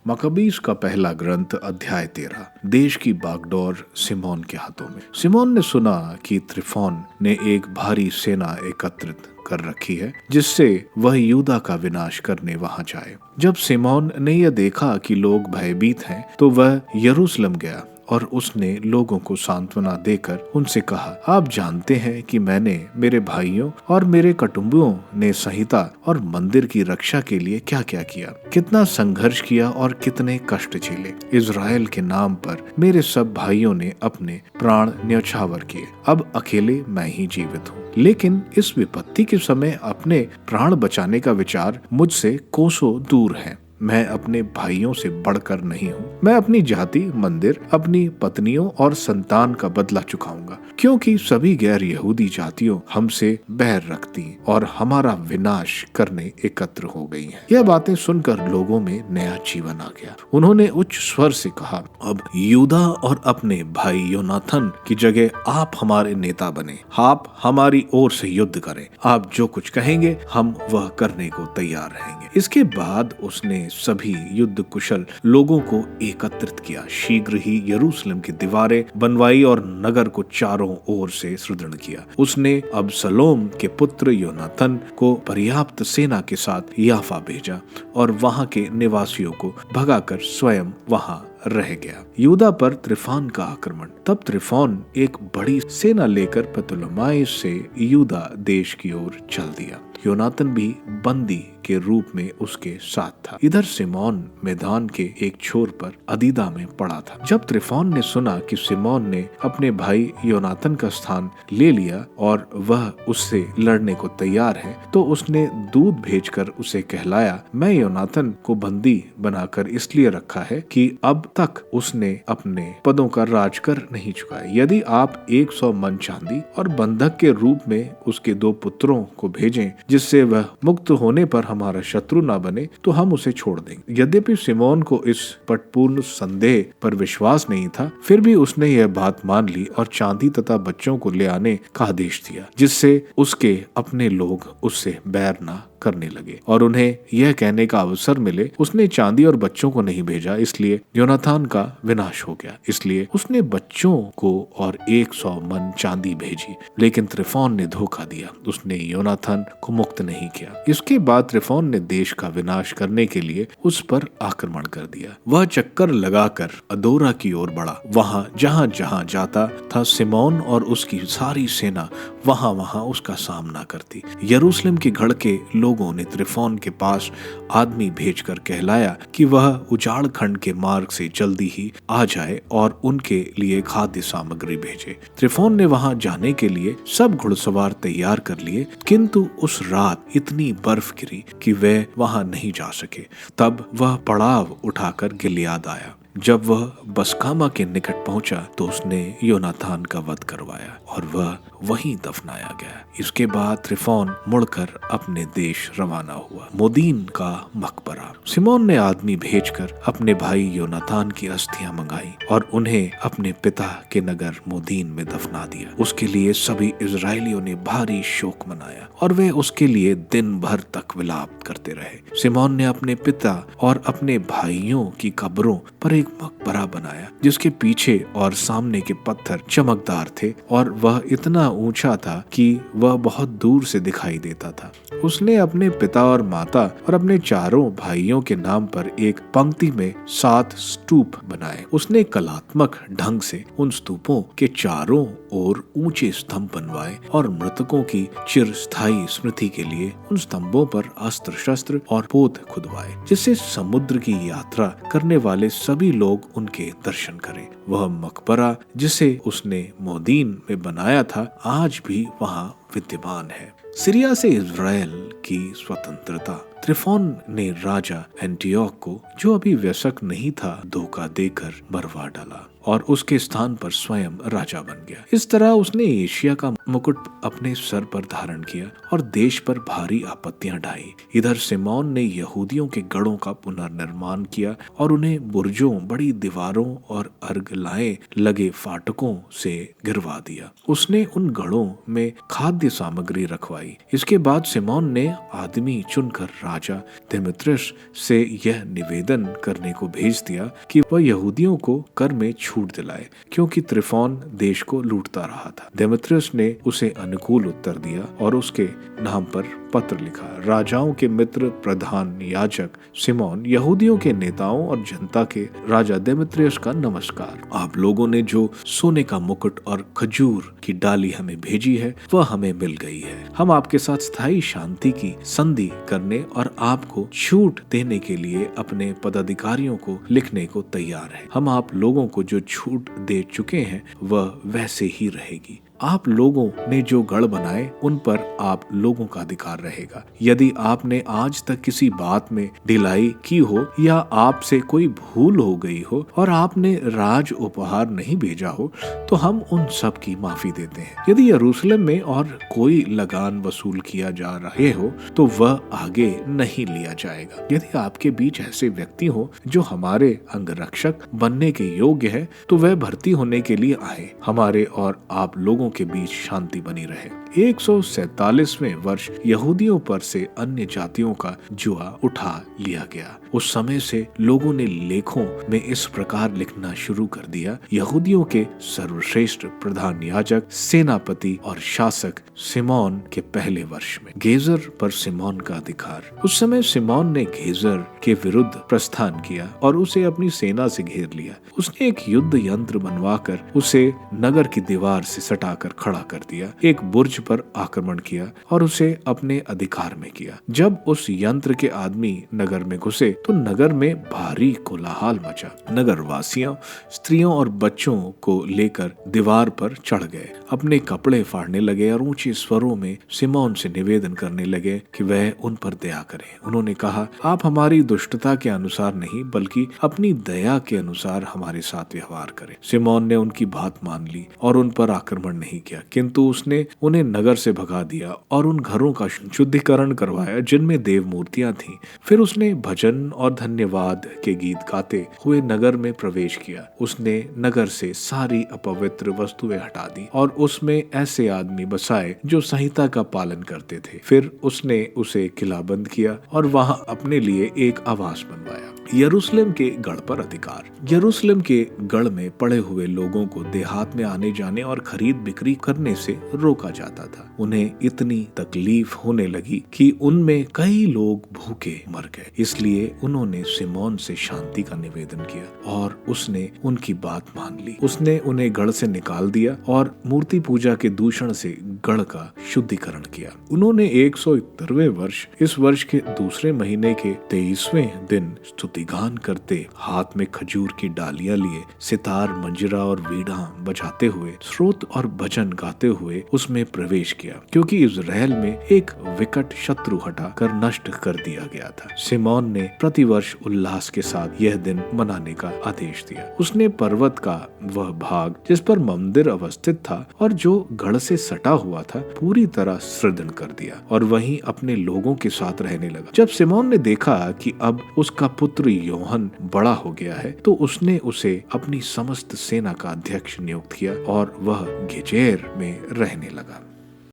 मकबीस का पहला ग्रंथ अध्याय 13। देश की बागडोर सिमोन के हाथों में। सिमोन ने सुना कि त्रिफोन ने एक भारी सेना एकत्रित कर रखी है, जिससे वह यूदा का विनाश करने वहां जाए। जब सिमोन ने यह देखा कि लोग भयभीत हैं, तो वह यरूशलेम गया और उसने लोगों को सांत्वना देकर उनसे कहा, आप जानते हैं कि मैंने मेरे भाइयों और मेरे कुटुंबियों ने संहिता और मंदिर की रक्षा के लिए क्या क्या किया, कितना संघर्ष किया और कितने कष्ट झेले। इज़राइल के नाम पर मेरे सब भाइयों ने अपने प्राण न्यौछावर किए। अब अकेले मैं ही जीवित हूँ, लेकिन इस विपत्ति के समय अपने प्राण बचाने का विचार मुझसे कोसों दूर है। मैं अपने भाइयों से बढ़कर नहीं हूँ। मैं अपनी जाति, मंदिर, अपनी पत्नियों और संतान का बदला चुकाऊंगा, क्योंकि सभी गैर यहूदी जातियों हमसे बैर रखती और हमारा विनाश करने एकत्र हो गई हैं। यह बातें सुनकर लोगों में नया जीवन आ गया। उन्होंने उच्च स्वर से कहा, अब यूदा और अपने भाई योनाथन की जगह आप हमारे नेता बने। आप हमारी ओर से युद्ध करें। आप जो कुछ कहेंगे हम वह करने को तैयार रहेंगे। इसके बाद उसने सभी युद्ध कुशल लोगों को एकत्रित किया। शीघ्र ही यरूशलेम की दीवारें बनवाई और नगर को चारों ओर से सुदृढ़ किया। उसने अबसलोम के पुत्र योनाथन को पर्याप्त सेना के साथ याफा भेजा और वहां के निवासियों को भगाकर स्वयं वहां रह गया। यूदा पर त्रिफोन का आक्रमण। तब त्रिफोन एक बड़ी सेना लेकर पतोलमाइस से यूदा देश की ओर चल दिया। योनाथन भी बंदी के रूप में उसके साथ था। इधर सिमोन मैदान के एक छोर पर अदीदा में पड़ा था। जब त्रिफोन ने सुना कि सिमोन ने अपने भाई योनाथन का स्थान ले लिया और वह उससे लड़ने को तैयार है, तो उसने दूत भेजकर उसे कहलाया, मैं योनाथन को बंदी बनाकर इसलिए रखा है कि अब तक उसने अपने पदों का राज कर नहीं चुका है। यदि आप 100 मन चांदी और बंधक के रूप में उसके 2 पुत्रों को भेजें, जिससे वह मुक्त होने पर हमारा शत्रु ना बने, तो हम उसे छोड़ देंगे। यद्यपि सिमोन को इस पटपूर्ण संदेह पर विश्वास नहीं था, फिर भी उसने यह बात मान ली और चांदी तथा बच्चों को ले आने का आदेश दिया, जिससे उसके अपने लोग उससे बैर ना करने लगे और उन्हें यह कहने का अवसर मिले, उसने चांदी और बच्चों को नहीं भेजा, इसलिए योनाथन का विनाश हो गया। इसलिए उसने बच्चों को और 100 मन चांदी भेजी, लेकिन त्रिफोन ने धोखा दिया। उसने योनाथन को मुक्त नहीं किया। इसके बाद त्रिफोन ने देश का विनाश करने के लिए उस पर आक्रमण कर दिया। वह चक्कर लगाकर अदोरा की ओर बढ़ा। वहां जहां जहां जाता था, सिमोन और उसकी सारी सेना वहां वहां उसका सामना करती। यरूशलेम के गढ़ के लोगों ने त्रिफोन के पास आदमी भेजकर कहलाया कि वह उजाड़ खंड के मार्ग से जल्दी ही आ जाए और उनके लिए खाद्य सामग्री भेजे। त्रिफोन ने वहां जाने के लिए सब घुड़सवार तैयार कर लिए, किंतु उस रात इतनी बर्फ गिरी कि वे वहां नहीं जा सके। तब वह पड़ाव उठाकर गिलियाद आया। जब वह बसकामा के निकट पहुंचा, तो उसने योनाथन का वध करवाया और वह वहीं दफनाया गया। इसके बाद त्रिफोन मुड़कर अपने देश रवाना हुआ। मोदीन का मकबरा। सिमोन ने आदमी भेजकर अपने भाई योनाथन की अस्थियां मंगाई और उन्हें अपने पिता के नगर मोदीन में दफना दिया। उसके लिए सभी इजरायलियों ने भारी शोक मनाया और वे उसके लिए दिन भर तक विलाप करते रहे। सिमोन ने अपने पिता और अपने भाइयों की कब्रों पर एक मकबरा बनाया, जिसके पीछे और सामने के पत्थर चमकदार थे और वह इतना ऊंचा था कि वह बहुत दूर से दिखाई देता था। उसने अपने पिता और माता और अपने चारों भाइयों के नाम पर एक पंक्ति में 7 स्तूप बनाए। उसने कलात्मक ढंग से उन स्तूपों के चारों ओर ऊंचे स्तंभ बनवाए और मृतकों की चिरस्थायी स्मृति के लिए उन स्तंभों पर अस्त्र शस्त्र और पोत खुदवाए, जिससे समुद्र की यात्रा करने वाले सभी लोग उनके दर्शन करें। वह मकबरा जिसे उसने मोदीन में बनाया था, आज भी वहां विद्यमान है। सीरिया से इज़राइल की स्वतंत्रता। त्रिफोन ने राजा एंटियोक को, जो अभी वयस्क नहीं था, धोखा देकर मरवा डाला और उसके स्थान पर स्वयं राजा बन गया। इस तरह उसने एशिया का मुकुट अपने सर पर धारण किया और देश पर भारी आपत्तियां ढाई। इधर सिमोन ने यहूदियों के गढ़ों का पुनर्निर्माण किया और उन्हें बुर्जों, बड़ी दीवारों और अर्गलाएं लगे फाटकों से गिरवा दिया। उसने उन गढ़ों में खाद्य सामग्री रखवाई। इसके बाद सिमोन ने आदमी चुनकर राजा देमेत्रियस से यह निवेदन करने को भेज दिया कि वह यहूदियों को कर में छूट दिलाए, क्योंकि त्रिफोन देश को लूटता रहा था। देमेत्रियस ने उसे अनुकूल उत्तर दिया और उसके नाम पर पत्र लिखा। राजाओं के मित्र प्रधान याजक सिमोन, यहूदियों के नेताओं और जनता के राजा देमेत्रियस का नमस्कार। आप लोगों ने जो सोने का मुकुट और खजूर की डाली हमें भेजी है वह हमें मिल गई है। हम आपके साथ स्थायी शांति की संधि करने और आपको छूट देने के लिए अपने पदाधिकारियों को लिखने को तैयार हैं। हम आप लोगों को जो छूट दे चुके हैं वह वैसे ही रहेगी। आप लोगों ने जो गढ़ बनाए उन पर आप लोगों का अधिकार रहेगा। यदि आपने आज तक किसी बात में ढिलाई की हो या आपसे कोई भूल हो गई हो और आपने राज उपहार नहीं भेजा हो तो हम उन सब की माफी देते हैं। यदि यरूशलेम में और कोई लगान वसूल किया जा रहे हो तो वह आगे नहीं लिया जाएगा। यदि आपके बीच ऐसे व्यक्ति हो जो हमारे अंगरक्षक बनने के योग्य है तो वह भर्ती होने के लिए आए। हमारे और आप लोगों के बीच शांति बनी रहे। 147वें वर्ष यहूदियों पर से अन्य जातियों का जुआ उठा लिया गया। उस समय से लोगों ने लेखों में इस प्रकार लिखना शुरू कर दिया, यहूदियों के सर्वश्रेष्ठ प्रधान याजक, सेनापति और शासक सिमोन के पहले वर्ष में। गेजर पर सिमोन का अधिकार। उस समय सिमोन ने गेजर के विरुद्ध प्रस्थान किया और उसे अपनी सेना से घेर लिया। उसने एक युद्ध यंत्र बनवाकर उसे नगर की दीवार से सटाकर खड़ा कर दिया, एक बुर्ज पर आक्रमण किया और उसे अपने अधिकार में किया। जब उस यंत्र के आदमी नगर में घुसे तो नगर में भारी कोलाहल मचा। नगर वासियों, स्त्रियों और बच्चों को लेकर दीवार पर चढ़ गए, अपने कपड़े फाड़ने लगे और ऊंचे स्वरों में सिमोन से निवेदन करने लगे कि वह उन पर दया करे। उन्होंने कहा, आप हमारी दुष्टता के अनुसार नहीं बल्कि अपनी दया के अनुसार हमारे साथ व्यवहार करें। सिमोन ने उनकी बात मान ली और उन पर आक्रमण नहीं किया, किंतु उसने उन्हें नगर से भगा दिया और उन घरों का शुद्धिकरण करवाया जिनमें देव मूर्तियां थीं। फिर उसने भजन और धन्यवाद के गीत गाते हुए नगर में प्रवेश किया। उसने नगर से सारी अपवित्र वस्तुएं हटा दी और उसमें ऐसे आदमी बसाए जो संहिता का पालन करते थे। फिर उसने उसे किलाबंद किया और वहां अपने लिए एक आवास बनवाया। यरूशलेम के गढ़ पर अधिकार। यरूशलेम के गढ़ में पड़े हुए लोगों को देहात में आने जाने और खरीद बिक्री करने से रोका जाता था। उन्हें इतनी तकलीफ होने लगी कि उनमें कई लोग भूखे मर गए। इसलिए उन्होंने सिमोन से शांति का निवेदन किया और उसने उनकी बात मान ली। उसने उन्हें गढ़ से निकाल दिया और मूर्ति पूजा के दूषण से गढ़ का शुद्धिकरण किया। उन्होंने 171वें वर्ष, इस वर्ष के दूसरे महीने के 23वें दिन स्तुतिगान करते, हाथ में खजूर की डालियां लिए, सितार, मंजीरा और वीणा बजाते हुए, स्तोत्र और भजन गाते हुए उसमें प्रवेश किया, क्योंकि इज़राइल में एक विकट शत्रु हटाकर नष्ट कर दिया गया था। सिमोन ने प्रतिवर्ष उल्लास के साथ यह दिन मनाने का आदेश दिया। उसने पर्वत का वह भाग जिस पर मंदिर अवस्थित था और जो गढ़ से सटा हुआ था पूरी तरह सृजन कर दिया और वहीं अपने लोगों के साथ रहने लगा। जब सिमोन ने देखा कि अब उसका पुत्र योहन बड़ा हो गया है तो उसने उसे अपनी समस्त सेना का अध्यक्ष नियुक्त किया और वह गेजेर में रहने लगा।